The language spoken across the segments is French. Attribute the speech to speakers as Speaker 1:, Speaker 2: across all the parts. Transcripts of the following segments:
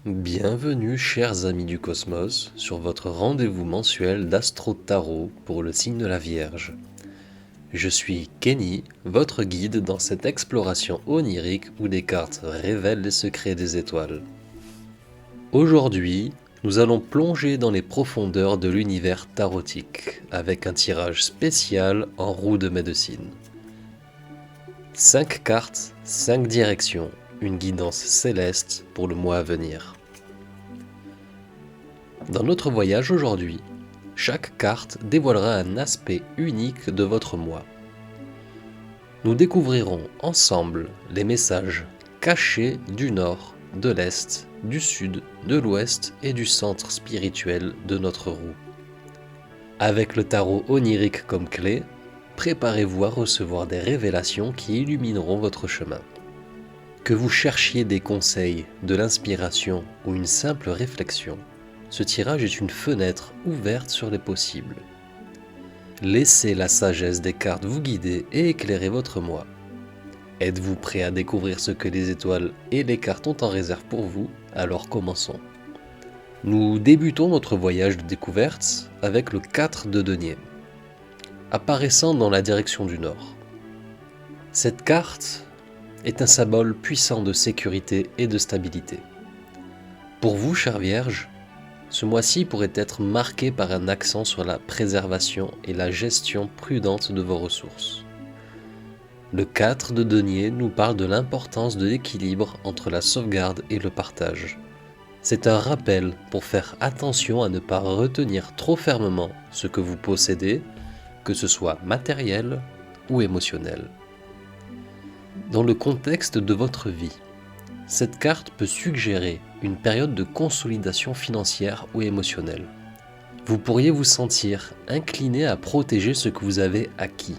Speaker 1: Bienvenue chers amis du cosmos sur votre rendez-vous mensuel d'Astro-Tarot pour le signe de la Vierge. Je suis Kenny, votre guide dans cette exploration onirique où des cartes révèlent les secrets des étoiles. Aujourd'hui, nous allons plonger dans les profondeurs de l'univers tarotique avec un tirage spécial en roue de médecine. 5 cartes, 5 directions, une guidance céleste pour le mois à venir. Dans notre voyage aujourd'hui, chaque carte dévoilera un aspect unique de votre mois. Nous découvrirons ensemble les messages cachés du nord, de l'est, du sud, de l'ouest et du centre spirituel de notre roue. Avec le tarot onirique comme clé, préparez-vous à recevoir des révélations qui illumineront votre chemin. Que vous cherchiez des conseils, de l'inspiration ou une simple réflexion, ce tirage est une fenêtre ouverte sur les possibles. Laissez la sagesse des cartes vous guider et éclairer votre mois. Êtes-vous prêt à découvrir ce que les étoiles et les cartes ont en réserve pour vous? Alors commençons. Nous débutons notre voyage de découverte avec le 4 de denier, apparaissant dans la direction du nord. Cette carte est un symbole puissant de sécurité et de stabilité. Pour vous, chère Vierge, ce mois-ci pourrait être marqué par un accent sur la préservation et la gestion prudente de vos ressources. Le 4 de denier nous parle de l'importance de l'équilibre entre la sauvegarde et le partage. C'est un rappel pour faire attention à ne pas retenir trop fermement ce que vous possédez, que ce soit matériel ou émotionnel. Dans le contexte de votre vie, cette carte peut suggérer une période de consolidation financière ou émotionnelle. Vous pourriez vous sentir incliné à protéger ce que vous avez acquis,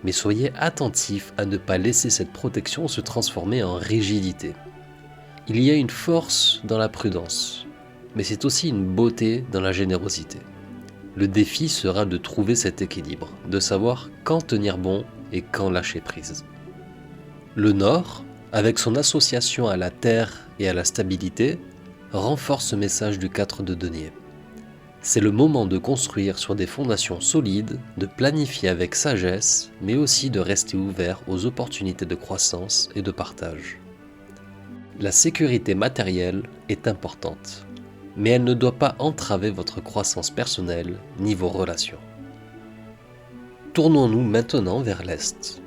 Speaker 1: mais soyez attentif à ne pas laisser cette protection se transformer en rigidité. Il y a une force dans la prudence, mais c'est aussi une beauté dans la générosité. Le défi sera de trouver cet équilibre, de savoir quand tenir bon et quand lâcher prise. Le Nord, avec son association à la terre et à la stabilité, renforce ce message du 4 de denier. C'est le moment de construire sur des fondations solides, de planifier avec sagesse, mais aussi de rester ouvert aux opportunités de croissance et de partage. La sécurité matérielle est importante, mais elle ne doit pas entraver votre croissance personnelle ni vos relations. Tournons-nous maintenant vers l'Est,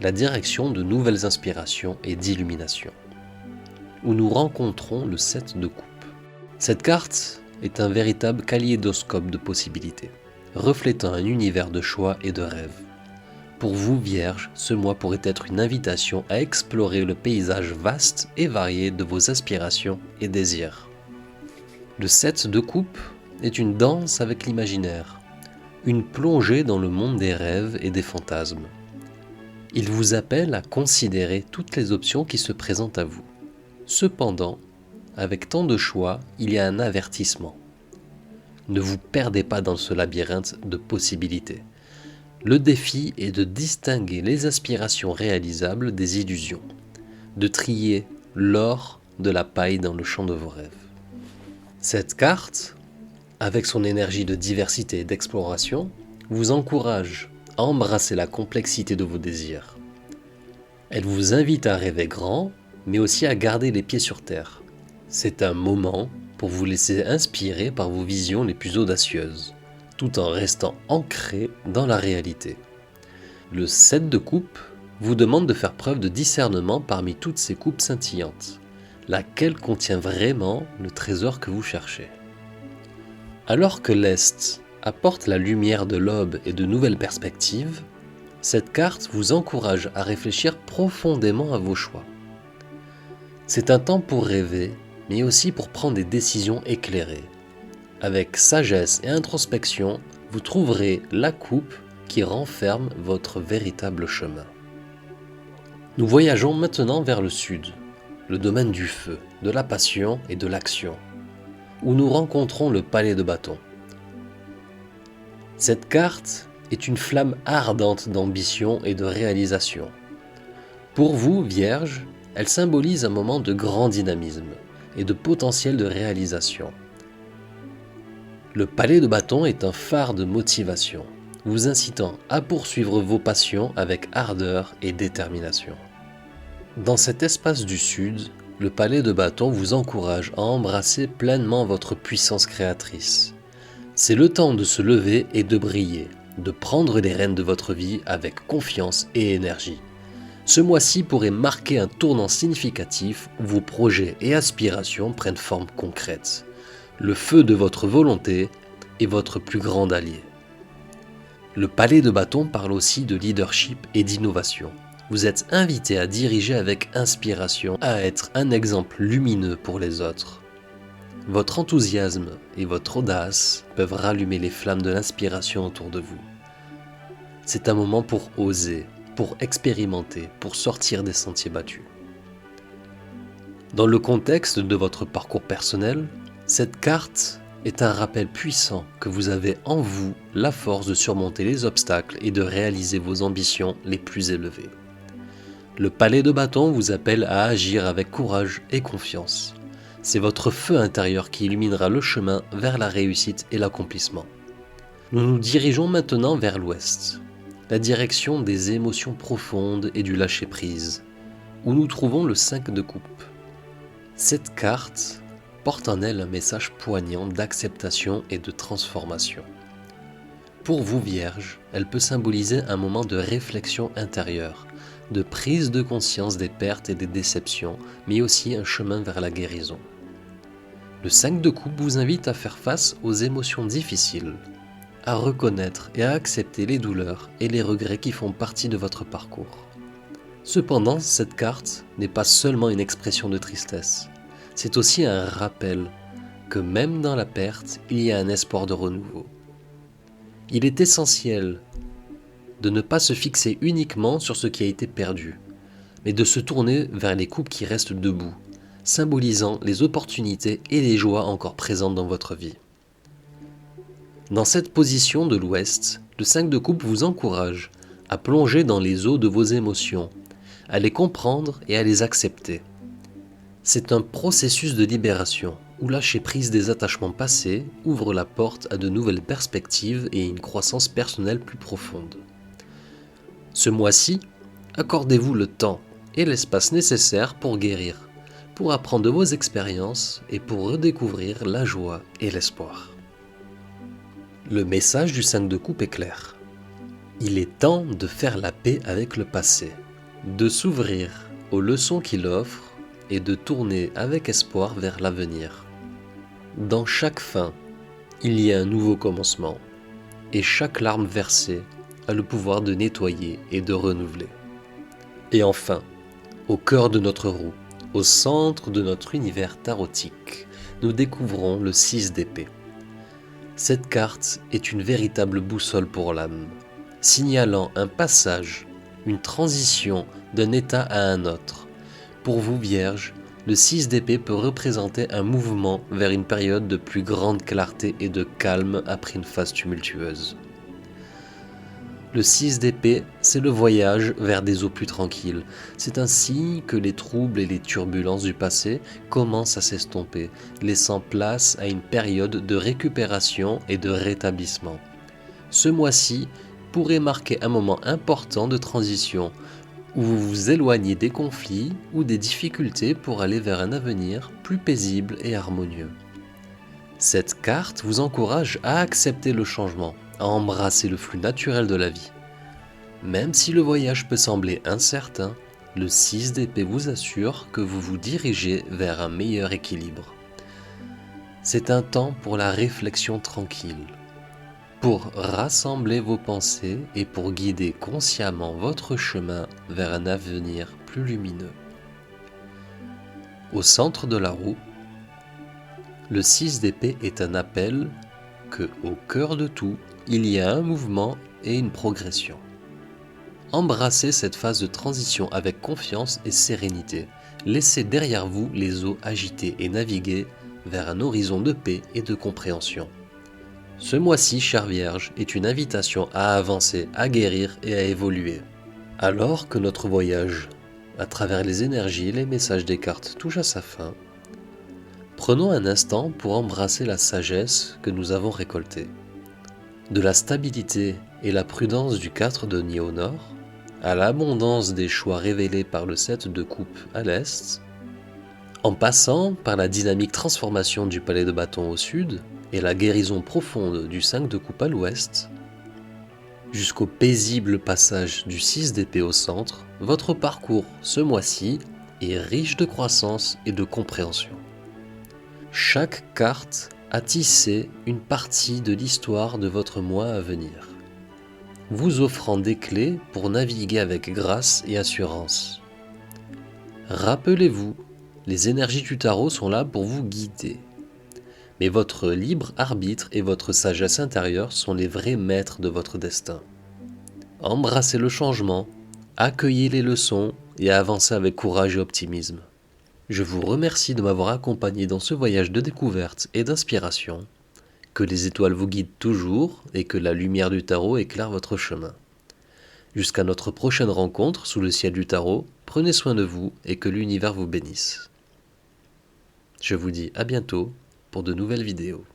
Speaker 1: la direction de nouvelles inspirations et d'illumination, où nous rencontrons le 7 de coupe. Cette carte est un véritable kaléidoscope de possibilités, reflétant un univers de choix et de rêves. Pour vous, Vierge, ce mois pourrait être une invitation à explorer le paysage vaste et varié de vos aspirations et désirs. Le 7 de coupe est une danse avec l'imaginaire, une plongée dans le monde des rêves et des fantasmes. Il vous appelle à considérer toutes les options qui se présentent à vous. Cependant, avec tant de choix, il y a un avertissement. Ne vous perdez pas dans ce labyrinthe de possibilités. Le défi est de distinguer les aspirations réalisables des illusions, de trier l'or de la paille dans le champ de vos rêves. Cette carte, avec son énergie de diversité et d'exploration, vous encourage à embrasser la complexité de vos désirs. Elle vous invite à rêver grand, mais aussi à garder les pieds sur terre. C'est un moment pour vous laisser inspirer par vos visions les plus audacieuses, tout en restant ancré dans la réalité. Le 7 de coupe vous demande de faire preuve de discernement parmi toutes ces coupes scintillantes, laquelle contient vraiment le trésor que vous cherchez. Alors que l'Est apporte la lumière de l'aube et de nouvelles perspectives, cette carte vous encourage à réfléchir profondément à vos choix. C'est un temps pour rêver, mais aussi pour prendre des décisions éclairées. Avec sagesse et introspection, vous trouverez la coupe qui renferme votre véritable chemin. Nous voyageons maintenant vers le sud, le domaine du feu, de la passion et de l'action, où nous rencontrons le palais de bâton. Cette carte est une flamme ardente d'ambition et de réalisation. Pour vous, Vierge, elle symbolise un moment de grand dynamisme et de potentiel de réalisation. Le palais de bâton est un phare de motivation, vous incitant à poursuivre vos passions avec ardeur et détermination. Dans cet espace du Sud, le palais de bâton vous encourage à embrasser pleinement votre puissance créatrice. C'est le temps de se lever et de briller, de prendre les rênes de votre vie avec confiance et énergie. Ce mois-ci pourrait marquer un tournant significatif où vos projets et aspirations prennent forme concrète. Le feu de votre volonté est votre plus grand allié. Le palais de bâton parle aussi de leadership et d'innovation. Vous êtes invité à diriger avec inspiration, à être un exemple lumineux pour les autres. Votre enthousiasme et votre audace peuvent rallumer les flammes de l'inspiration autour de vous. C'est un moment pour oser, pour expérimenter, pour sortir des sentiers battus. Dans le contexte de votre parcours personnel, cette carte est un rappel puissant que vous avez en vous la force de surmonter les obstacles et de réaliser vos ambitions les plus élevées. Le palais de bâton vous appelle à agir avec courage et confiance. C'est votre feu intérieur qui illuminera le chemin vers la réussite et l'accomplissement. Nous nous dirigeons maintenant vers l'ouest, la direction des émotions profondes et du lâcher-prise, où nous trouvons le 5 de coupe. Cette carte porte en elle un message poignant d'acceptation et de transformation. Pour vous, Vierge, elle peut symboliser un moment de réflexion intérieure, de prise de conscience des pertes et des déceptions, mais aussi un chemin vers la guérison. Le 5 de coupe vous invite à faire face aux émotions difficiles, à reconnaître et à accepter les douleurs et les regrets qui font partie de votre parcours. Cependant, cette carte n'est pas seulement une expression de tristesse. C'est aussi un rappel que même dans la perte, il y a un espoir de renouveau. Il est essentiel de ne pas se fixer uniquement sur ce qui a été perdu, mais de se tourner vers les coupes qui restent debout, symbolisant les opportunités et les joies encore présentes dans votre vie. Dans cette position de l'Ouest, le 5 de coupe vous encourage à plonger dans les eaux de vos émotions, à les comprendre et à les accepter. C'est un processus de libération où lâcher prise des attachements passés ouvre la porte à de nouvelles perspectives et une croissance personnelle plus profonde. Ce mois-ci, accordez-vous le temps et l'espace nécessaires pour guérir, pour apprendre de vos expériences et pour redécouvrir la joie et l'espoir. Le message du 5 de coupe est clair. Il est temps de faire la paix avec le passé, de s'ouvrir aux leçons qu'il offre et de tourner avec espoir vers l'avenir. Dans chaque fin, il y a un nouveau commencement, et chaque larme versée a le pouvoir de nettoyer et de renouveler. Et enfin, au cœur de notre roue, au centre de notre univers tarotique, nous découvrons le 6 d'épée. Cette carte est une véritable boussole pour l'âme, signalant un passage, une transition d'un état à un autre. Pour vous, Vierge, le 6 d'épée peut représenter un mouvement vers une période de plus grande clarté et de calme après une phase tumultueuse. Le 6 d'épée, c'est le voyage vers des eaux plus tranquilles. C'est un signe que les troubles et les turbulences du passé commencent à s'estomper, laissant place à une période de récupération et de rétablissement. Ce mois-ci pourrait marquer un moment important de transition, où vous vous éloignez des conflits ou des difficultés pour aller vers un avenir plus paisible et harmonieux. Cette carte vous encourage à accepter le changement, à embrasser le flux naturel de la vie. Même si le voyage peut sembler incertain, le 6 d'épée vous assure que vous vous dirigez vers un meilleur équilibre. C'est un temps pour la réflexion tranquille, pour rassembler vos pensées et pour guider consciemment votre chemin vers un avenir plus lumineux. Au centre de la roue, le 6 d'épée est un appel que, au cœur de tout, il y a un mouvement et une progression. Embrassez cette phase de transition avec confiance et sérénité. Laissez derrière vous les eaux agitées et naviguez vers un horizon de paix et de compréhension. Ce mois-ci, chère Vierge, est une invitation à avancer, à guérir et à évoluer. Alors que notre voyage, à travers les énergies et les messages des cartes, touche à sa fin, Prenons un instant pour embrasser la sagesse que nous avons récoltée. De la stabilité et la prudence du 4 de denier au nord, à l'abondance des choix révélés par le 7 de coupe à l'est, en passant par la dynamique transformation du palais de bâton au sud et la guérison profonde du 5 de coupe à l'ouest, jusqu'au paisible passage du 6 d'épée au centre, votre parcours ce mois-ci est riche de croissance et de compréhension. Chaque carte a tissé une partie de l'histoire de votre mois à venir, vous offrant des clés pour naviguer avec grâce et assurance. Rappelez-vous, les énergies du tarot sont là pour vous guider. Mais votre libre arbitre et votre sagesse intérieure sont les vrais maîtres de votre destin. Embrassez le changement, accueillez les leçons et avancez avec courage et optimisme. Je vous remercie de m'avoir accompagné dans ce voyage de découverte et d'inspiration. Que les étoiles vous guident toujours et que la lumière du tarot éclaire votre chemin. Jusqu'à notre prochaine rencontre sous le ciel du tarot, prenez soin de vous et que l'univers vous bénisse. Je vous dis à bientôt pour de nouvelles vidéos.